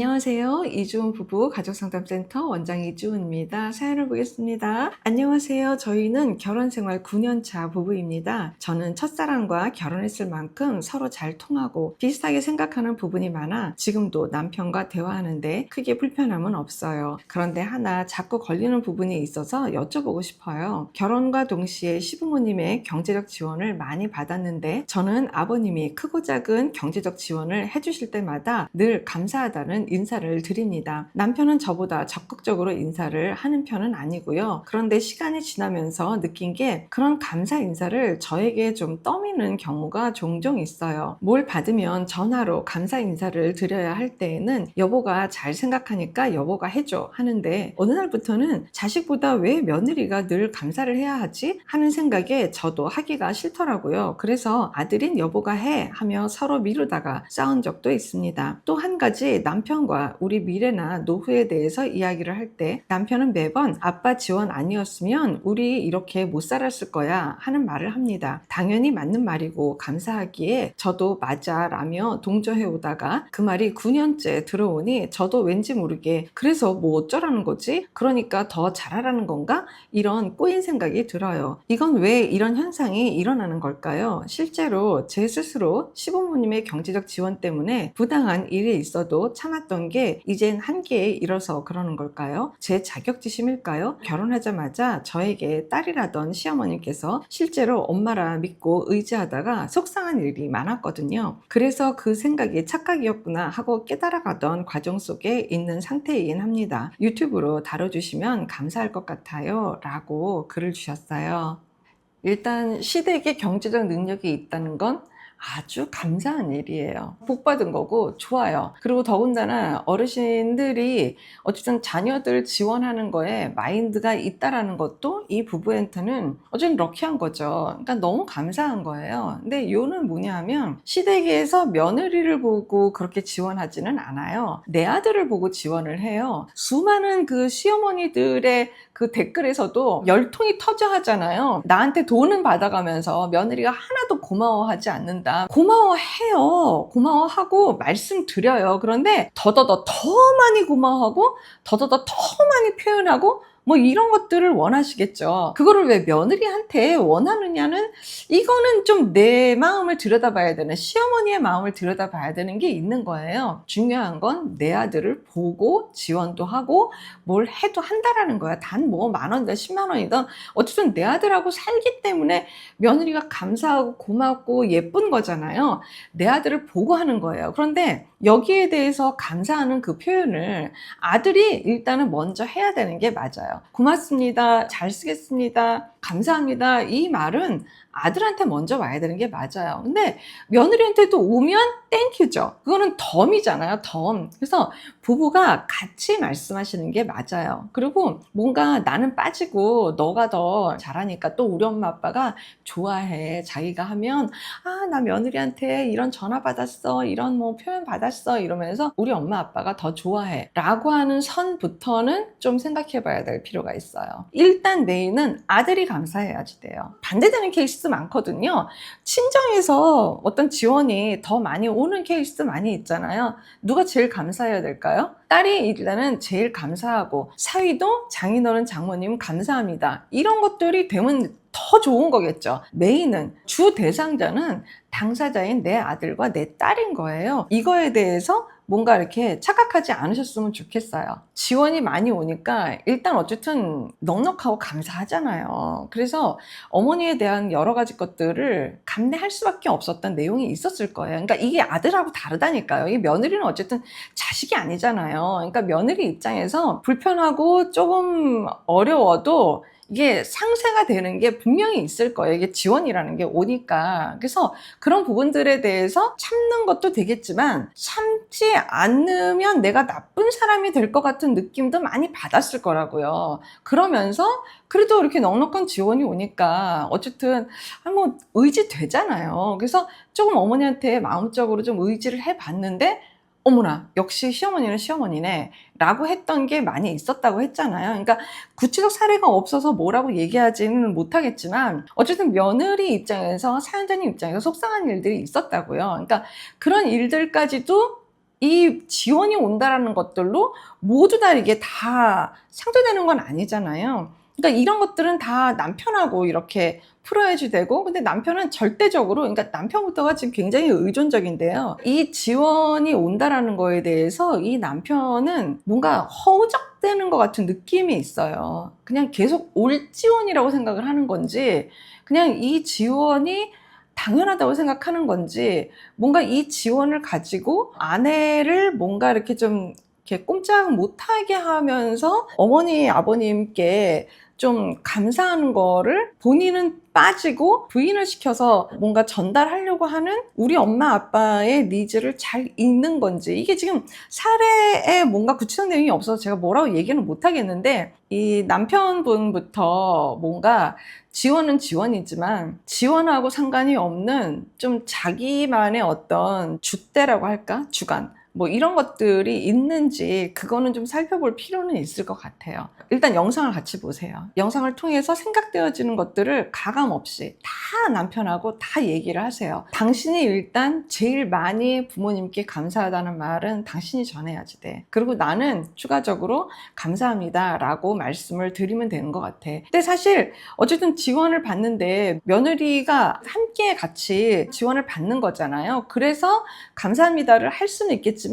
안녕하세요. 이주은 부부 가족상담센터 원장 이주은입니다. 사연을 보겠습니다. 안녕하세요. 저희는 결혼생활 9년차 부부입니다. 저는 첫사랑과 결혼했을 만큼 서로 잘 통하고 비슷하게 생각하는 부분이 많아 지금도 남편과 대화하는데 크게 불편함은 없어요. 그런데 하나 자꾸 걸리는 부분이 있어서 여쭤보고 싶어요. 결혼과 동시에 시부모님의 경제적 지원을 많이 받았는데 저는 아버님이 크고 작은 경제적 지원을 해주실 때마다 늘 감사하다는 인사를 드립니다. 남편은 저보다 적극적으로 인사를 하는 편은 아니고요. 그런데 시간이 지나면서 느낀 게 그런 감사 인사를 저에게 좀 떠미는 경우가 종종 있어요. 뭘 받으면 전화로 감사 인사를 드려야 할 때에는 여보가 잘 생각하니까 여보가 해줘 하는데 어느 날부터는 자식보다 왜 며느리가 늘 감사를 해야 하지? 하는 생각에 저도 하기가 싫더라고요. 그래서 아들인 여보가 해 하며 서로 미루다가 싸운 적도 있습니다. 또 한 가지 남편과 우리 미래나 노후에 대해서 이야기를 할 때 남편은 매번 아빠 지원 아니었으면 우리 이렇게 못 살았을 거야 하는 말을 합니다. 당연히 맞는 말이고 감사하기에 저도 맞아 라며 동조해 오다가 그 말이 9년째 들어오니 저도 왠지 모르게 그래서 뭐 어쩌라는 거지? 그러니까 더 잘하라는 건가? 이런 꼬인 생각이 들어요. 이건 왜 이런 현상이 일어나는 걸까요? 실제로 제 스스로 시부모님의 경제적 지원 때문에 부당한 일이 있어도 참았던 게 이젠 한계에 이뤄서 그러는 걸까요? 제 자격지심일까요? 결혼하자마자 저에게 딸이라던 시어머님께서 실제로 엄마라 믿고 의지하다가 속상한 일이 많았거든요. 그래서 그 생각이 착각이었구나 하고 깨달아가던 과정 속에 있는 상태이긴 합니다. 유튜브로 다뤄주시면 감사할 것 같아요 라고 글을 주셨어요. 일단 시댁에 경제적 능력이 있다는 건 아주 감사한 일이에요. 복 받은 거고 좋아요. 그리고 더군다나 어르신들이 어쨌든 자녀들 지원하는 거에 마인드가 있다라는 것도 이 부부한테는 어쨌든 럭키한 거죠. 그러니까 너무 감사한 거예요. 근데 요는 뭐냐 하면 시댁에서 며느리를 보고 그렇게 지원하지는 않아요. 내 아들을 보고 지원을 해요. 수많은 그 시어머니들의 그 댓글에서도 열통이 터져 하잖아요. 나한테 돈은 받아가면서 며느리가 하나도 고마워하지 않는다. 고마워해요. 고마워하고 말씀드려요. 그런데 더더더 더 많이 고마워하고 더더더 더 많이 표현하고 뭐 이런 것들을 원하시겠죠. 그거를 왜 며느리한테 원하느냐는 이거는 좀 내 마음을 들여다봐야 되는 시어머니의 마음을 들여다봐야 되는 게 있는 거예요. 중요한 건 내 아들을 보고 지원도 하고 뭘 해도 한다라는 거야. 단 뭐 만원이든 10만원이든 어쨌든 내 아들하고 살기 때문에 며느리가 감사하고 고맙고 예쁜 거잖아요. 내 아들을 보고 하는 거예요. 그런데 여기에 대해서 감사하는 그 표현을 아들이 일단은 먼저 해야 되는 게 맞아요. 고맙습니다. 잘 쓰겠습니다. 감사합니다. 이 말은 아들한테 먼저 와야 되는 게 맞아요. 근데 며느리한테도 오면 땡큐죠. 그거는 덤이잖아요. 덤. 그래서 부부가 같이 말씀하시는 게 맞아요. 그리고 뭔가 나는 빠지고 너가 더 잘하니까 또 우리 엄마 아빠가 좋아해. 자기가 하면 나 며느리한테 이런 전화 받았어. 이런 뭐 표현 받았어. 이러면서 우리 엄마 아빠가 더 좋아해. 라고 하는 선부터는 좀 생각해 봐야 될 필요가 있어요. 일단 메인은 아들이 감사해야지 돼요. 반대되는 케이스 많거든요. 친정에서 어떤 지원이 더 많이 오는 케이스 많이 있잖아요. 누가 제일 감사해야 될까요? 딸이 일단은 제일 감사하고 사위도 장인어른 장모님 감사합니다. 이런 것들이 되면 더 좋은 거겠죠. 메인은 주 대상자는 당사자인 내 아들과 내 딸인 거예요. 이거에 대해서 뭔가 이렇게 착각하지 않으셨으면 좋겠어요. 지원이 많이 오니까 일단 어쨌든 넉넉하고 감사하잖아요. 그래서 어머니에 대한 여러 가지 것들을 감내할 수밖에 없었던 내용이 있었을 거예요. 그러니까 이게 아들하고 다르다니까요. 이 며느리는 어쨌든 자식이 아니잖아요. 그러니까 며느리 입장에서 불편하고 조금 어려워도 이게 상쇄가 되는 게 분명히 있을 거예요. 이게 지원이라는 게 오니까. 그래서 그런 부분들에 대해서 참는 것도 되겠지만 참지 않으면 내가 나쁜 사람이 될 것 같은 느낌도 많이 받았을 거라고요. 그러면서 그래도 이렇게 넉넉한 지원이 오니까 어쨌든 뭐 의지되잖아요. 그래서 조금 어머니한테 마음적으로 좀 의지를 해봤는데 어머나 역시 시어머니는 시어머니네 라고 했던 게 많이 있었다고 했잖아요. 그러니까 구체적 사례가 없어서 뭐라고 얘기하지는 못하겠지만 어쨌든 며느리 입장에서 사연자님 입장에서 속상한 일들이 있었다고요. 그러니까 그런 일들까지도 이 지원이 온다라는 것들로 모두 다 이게 다 상쇄되는 건 아니잖아요. 그러니까 이런 것들은 다 남편하고 이렇게 풀어야지 되고, 근데 남편은 절대적으로, 그러니까 남편부터가 지금 굉장히 의존적인데요. 이 지원이 온다라는 거에 대해서 이 남편은 뭔가 허우적대는 것 같은 느낌이 있어요. 그냥 계속 올 지원이라고 생각을 하는 건지, 그냥 이 지원이 당연하다고 생각하는 건지, 뭔가 이 지원을 가지고 아내를 뭔가 이렇게 좀 이렇게 꼼짝 못하게 하면서 어머니, 아버님께 좀 감사하는 거를 본인은 빠지고 부인을 시켜서 뭔가 전달하려고 하는 우리 엄마 아빠의 니즈를 잘 읽는 건지, 이게 지금 사례에 뭔가 구체적 내용이 없어서 제가 뭐라고 얘기는 못 하겠는데, 이 남편분부터 뭔가 지원은 지원이지만 지원하고 상관이 없는 좀 자기만의 어떤 줏대라고 할까? 주관. 뭐 이런 것들이 있는지 그거는 좀 살펴볼 필요는 있을 것 같아요. 일단 영상을 같이 보세요. 영상을 통해서 생각되어지는 것들을 가감 없이 다 남편하고 다 얘기를 하세요. 당신이 일단 제일 많이 부모님께 감사하다는 말은 당신이 전해야지 돼. 그리고 나는 추가적으로 감사합니다 라고 말씀을 드리면 되는 것 같아. 근데 사실 어쨌든 지원을 받는데 며느리가 함께 같이 지원을 받는 거잖아요. 그래서 감사합니다를 할 수는 있겠지만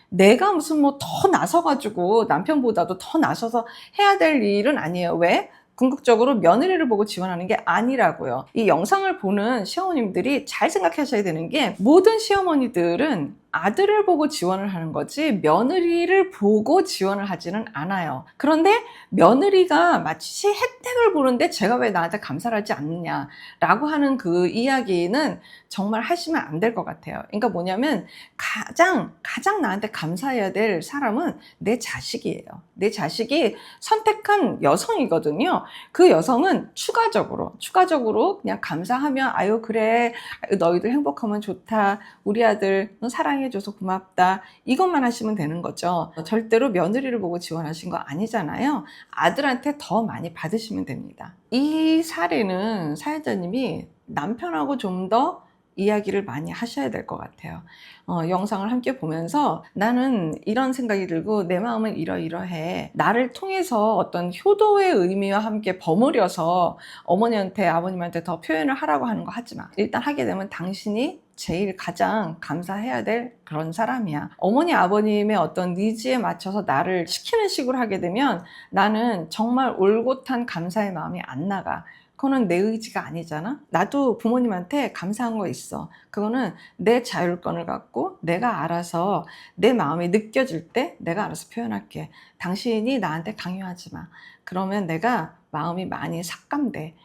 내가 무슨 뭐 더 나서가지고 남편보다도 더 나서서 해야 될 일은 아니에요. 왜? 궁극적으로 며느리를 보고 지원하는 게 아니라고요. 이 영상을 보는 시어머님들이 잘 생각하셔야 되는 게, 모든 시어머니들은 아들을 보고 지원을 하는 거지 며느리를 보고 지원을 하지는 않아요. 그런데 며느리가 마치 혜택을 보는데 제가 왜 나한테 감사를 하지 않느냐라고 하는 그 이야기는 정말 하시면 안 될 것 같아요. 그러니까 뭐냐면 가장 나한테 감사해야 될 사람은 내 자식이에요. 내 자식이 선택한 여성이거든요. 그 여성은 추가적으로 그냥 감사하면, 아유 그래, 너희들 행복하면 좋다, 우리 아들 너 사랑해줘서 고맙다, 이것만 하시면 되는 거죠. 절대로 며느리를 보고 지원하신 거 아니잖아요. 아들한테 더 많이 받으시면 됩니다. 이 사례는 사연자님이 남편하고 좀 더 이야기를 많이 하셔야 될 것 같아요. 영상을 함께 보면서 나는 이런 생각이 들고 내 마음은 이러이러해, 나를 통해서 어떤 효도의 의미와 함께 버무려서 어머니한테 아버님한테 더 표현을 하라고 하는 거 하지 마. 일단 하게 되면 당신이 제일 가장 감사해야 될 그런 사람이야. 어머니 아버님의 어떤 니즈에 맞춰서 나를 시키는 식으로 하게 되면 나는 정말 올곧한 감사의 마음이 안 나가. 그거는 내 의지가 아니잖아. 나도 부모님한테 감사한 거 있어. 그거는 내 자율권을 갖고 내가 알아서, 내 마음이 느껴질 때 내가 알아서 표현할게. 당신이 나한테 강요하지 마. 그러면 내가 마음이 많이 삭감돼.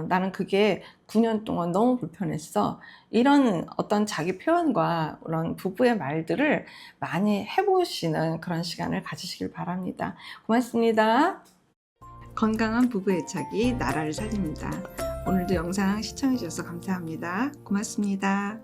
나는 그게 9년 동안 너무 불편했어. 이런 어떤 자기 표현과 그런 부부의 말들을 많이 해보시는 그런 시간을 가지시길 바랍니다. 고맙습니다. 건강한 부부 애착이 나라를 살립니다. 오늘도 영상 시청해 주셔서 감사합니다. 고맙습니다.